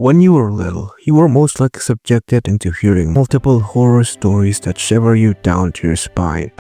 When you were little, you were most likely subjected into hearing multiple horror stories that shiver you down to your spine.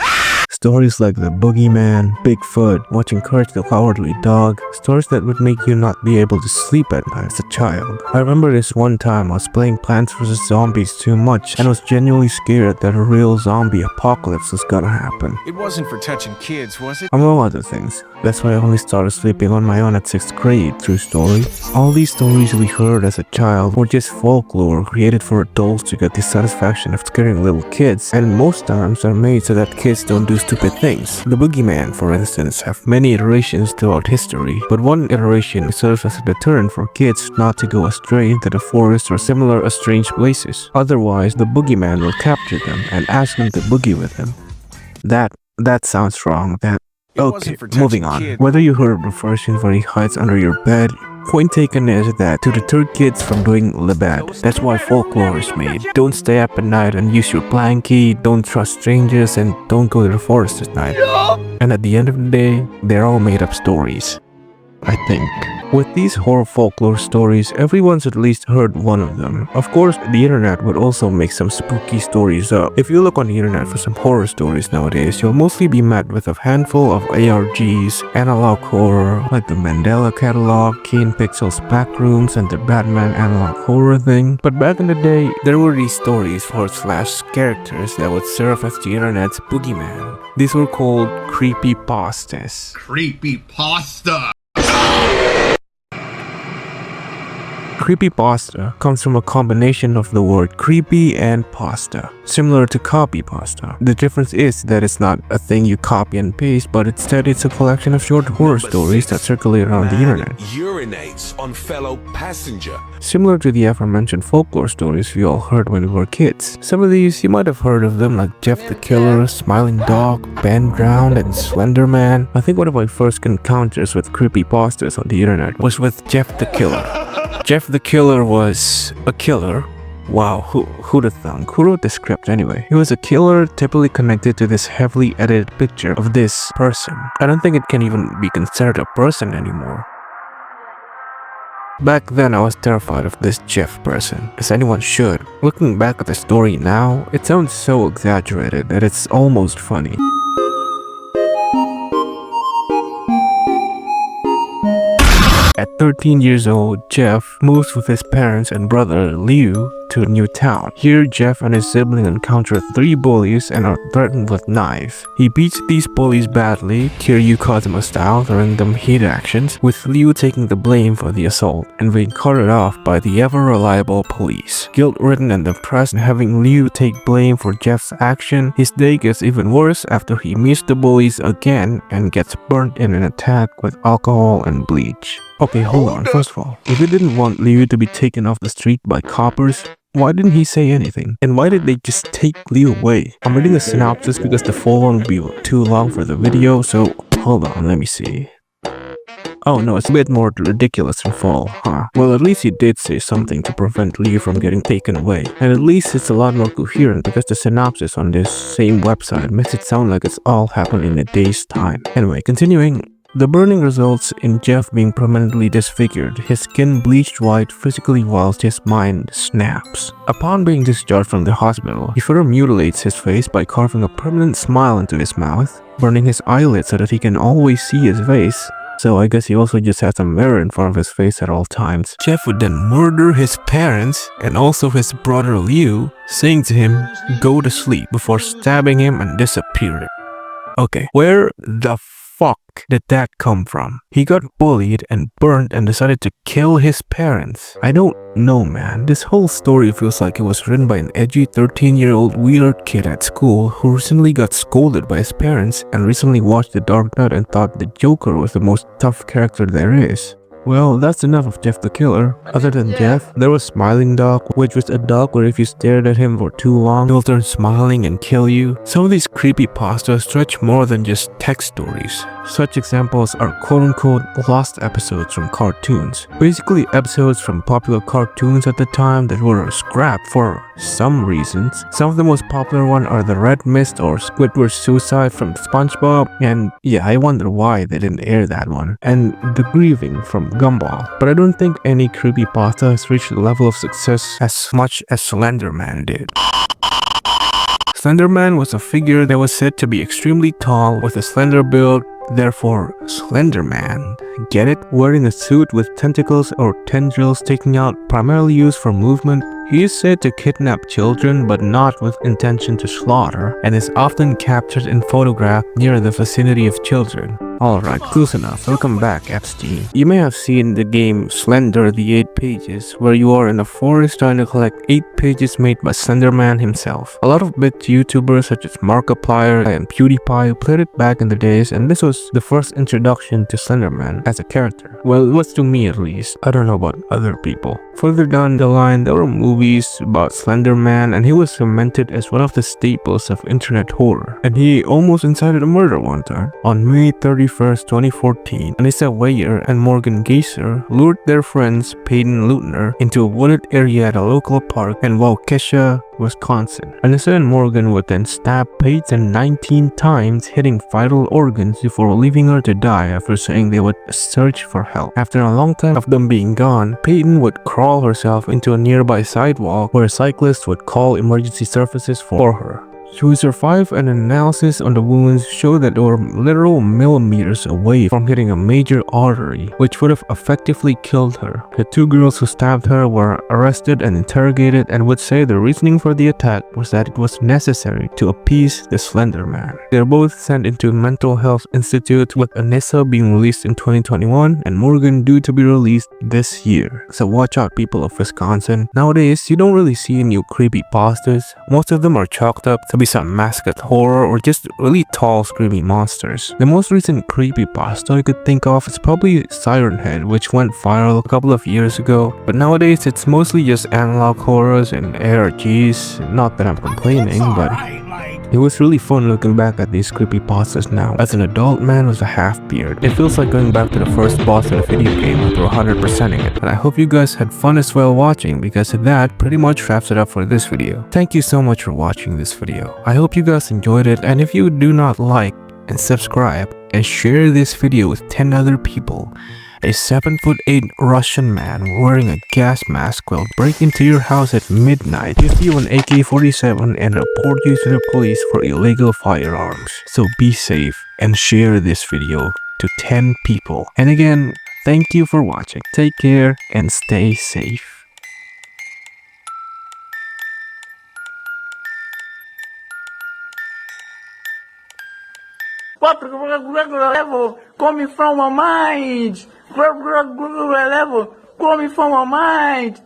Stories like the boogeyman, Bigfoot, watching Courage the Cowardly Dog, stories that would make you not be able to sleep at night as a child. I remember this one time I was playing Plants vs. Zombies too much and was genuinely scared that a real zombie apocalypse was gonna happen. It wasn't for touching kids, was it? Among other things. That's why I only started sleeping on my own at 6th grade, true story. All these stories we heard as a child were just folklore created for adults to get the satisfaction of scaring little kids, and most times are made so that kids don't do stupid things. The boogeyman, for instance, have many iterations throughout history, but one iteration serves as a deterrent for kids not to go astray into the forest or similar strange places. Otherwise, the boogeyman will capture them and ask them to boogie with him. That sounds wrong. Okay, moving on. Whether you heard of the version where he hides under your bed, point taken is that to deter kids from doing the bad. That's why folklore is made. Don't stay up at night and use your blankie, don't trust strangers, and don't go to the forest at night. And at the end of the day, they're all made up stories, I think. With these horror folklore stories, everyone's at least heard one of them. Of course, the internet would also make some spooky stories up. If you look on the internet for some horror stories nowadays, you'll mostly be met with a handful of ARGs, analog horror, like the Mandela Catalogue, Kane Pixel's Backrooms, and the Batman analog horror thing. But back in the day, there were these stories for / characters that would serve as the internet's boogeyman. These were called creepypastas. Creepypasta! Creepypasta comes from a combination of the word creepy and pasta, similar to copy pasta. The difference is that it's not a thing you copy and paste, but instead it's a collection of short horror stories that circulate around the internet. Urinates on fellow passenger. Similar to the aforementioned folklore stories we all heard when we were kids. Some of these you might have heard of them, like Jeff the Killer, Smiling Dog, Ben Drowned, and Slender Man. I think one of my first encounters with creepypastas on the internet was with Jeff the Killer. Jeff the Killer was a killer. Wow, who'd have thunk? Who wrote the script anyway? He was a killer typically connected to this heavily edited picture of this person. I don't think it can even be considered a person anymore. Back then I was terrified of this Jeff person, as anyone should. Looking back at the story now, it sounds so exaggerated that it's almost funny. At 13 years old, Jeff moves with his parents and brother, Liu, to a new town. Here, Jeff and his sibling encounter 3 bullies and are threatened with knives. He beats these bullies badly, Kiryu Kazuma style, during them heat actions, with Liu taking the blame for the assault and being carted off by the ever-reliable police. Guilt-ridden and depressed, having Liu take blame for Jeff's action, his day gets even worse after he meets the bullies again and gets burnt in an attack with alcohol and bleach. Okay, hold on. First of all, if he didn't want Liu to be taken off the street by coppers, why didn't he say anything? And why did they just take Liu away? I'm reading a synopsis because the full one would be too long for the video, so hold on, let me see. Oh no, it's a bit more ridiculous than full, huh? Well, at least he did say something to prevent Liu from getting taken away. And at least it's a lot more coherent because the synopsis on this same website makes it sound like it's all happened in a day's time. Anyway, continuing. The burning results in Jeff being permanently disfigured, his skin bleached white physically whilst his mind snaps. Upon being discharged from the hospital, he further mutilates his face by carving a permanent smile into his mouth, burning his eyelids so that he can always see his face. So I guess he also just has a mirror in front of his face at all times. Jeff would then murder his parents and also his brother Liu, saying to him, "Go to sleep," before stabbing him and disappearing. Okay, where the fuck did that come from? He got bullied and burnt and decided to kill his parents. I don't know, man. This whole story feels like it was written by an edgy 13-year-old weird kid at school who recently got scolded by his parents and recently watched The Dark Knight and thought the Joker was the most tough character there is. Well, that's enough of Jeff the Killer. Other than Jeff, there was Smiling Dog, which was a dog where if you stared at him for too long, he'll turn smiling and kill you. Some of these creepypastas stretch more than just text stories. Such examples are quote-unquote lost episodes from cartoons. Basically episodes from popular cartoons at the time that were scrapped for some reasons. Some of the most popular ones are the Red Mist or Squidward's Suicide from SpongeBob, and yeah, I wonder why they didn't air that one. And The Grieving from Gumball. But I don't think any creepypasta has reached the level of success as much as Slender Man did. Slender Man was a figure that was said to be extremely tall with a slender build, therefore Slender Man. Get it? Wearing a suit with tentacles or tendrils sticking out, primarily used for movement. He is said to kidnap children but not with intention to slaughter, and is often captured and photographed near the vicinity of children. Alright, close enough. Welcome back, Epstein. You may have seen the game Slender the 8 Pages, where you are in a forest trying to collect 8 pages made by Slenderman himself. A lot of bit YouTubers such as Markiplier and PewDiePie played it back in the days, and this was the first introduction to Slenderman as a character. Well, it was to me at least. I don't know about other people. Further down the line, there were movies about Slenderman, and he was cemented as one of the staples of internet horror. And he almost incited a murder one time. On May 31st, 2014, Anissa Weier and Morgan Geyser lured their friends Peyton Lutner into a wooded area at a local park in Waukesha, Wisconsin. Anissa and Morgan would then stab Peyton 19 times, hitting vital organs before leaving her to die after saying they would search for help. After a long time of them being gone, Peyton would crawl herself into a nearby sidewalk where cyclists would call emergency services for her. She would survive, and analysis on the wounds showed that they were literal millimeters away from hitting a major artery, which would have effectively killed her. The 2 girls who stabbed her were arrested and interrogated, and would say the reasoning for the attack was that it was necessary to appease the Slender Man. They are both sent into mental health institutes, with Anissa being released in 2021 and Morgan due to be released this year. So watch out, people of Wisconsin. Nowadays, you don't really see new creepypastas. Most of them are chalked up to be some mascot horror or just really tall screamy monsters. The most recent creepypasta I could think of is probably Siren Head, which went viral a couple of years ago, but nowadays it's mostly just analog horrors and ARGs. Not that I'm complaining, but it was really fun looking back at these creepypastas now. As an adult man with a half beard, it feels like going back to the first boss in a video game after 100%ing it. But I hope you guys had fun as well watching, because that pretty much wraps it up for this video. Thank you so much for watching this video. I hope you guys enjoyed it, and if you do not like and subscribe and share this video with 10 other people, a 7'8" Russian man wearing a gas mask will break into your house at midnight, give you an AK-47, and report you to the police for illegal firearms. So be safe and share this video to 10 people. And again, thank you for watching. Take care and stay safe. What level coming from my mind? Level coming from my mind.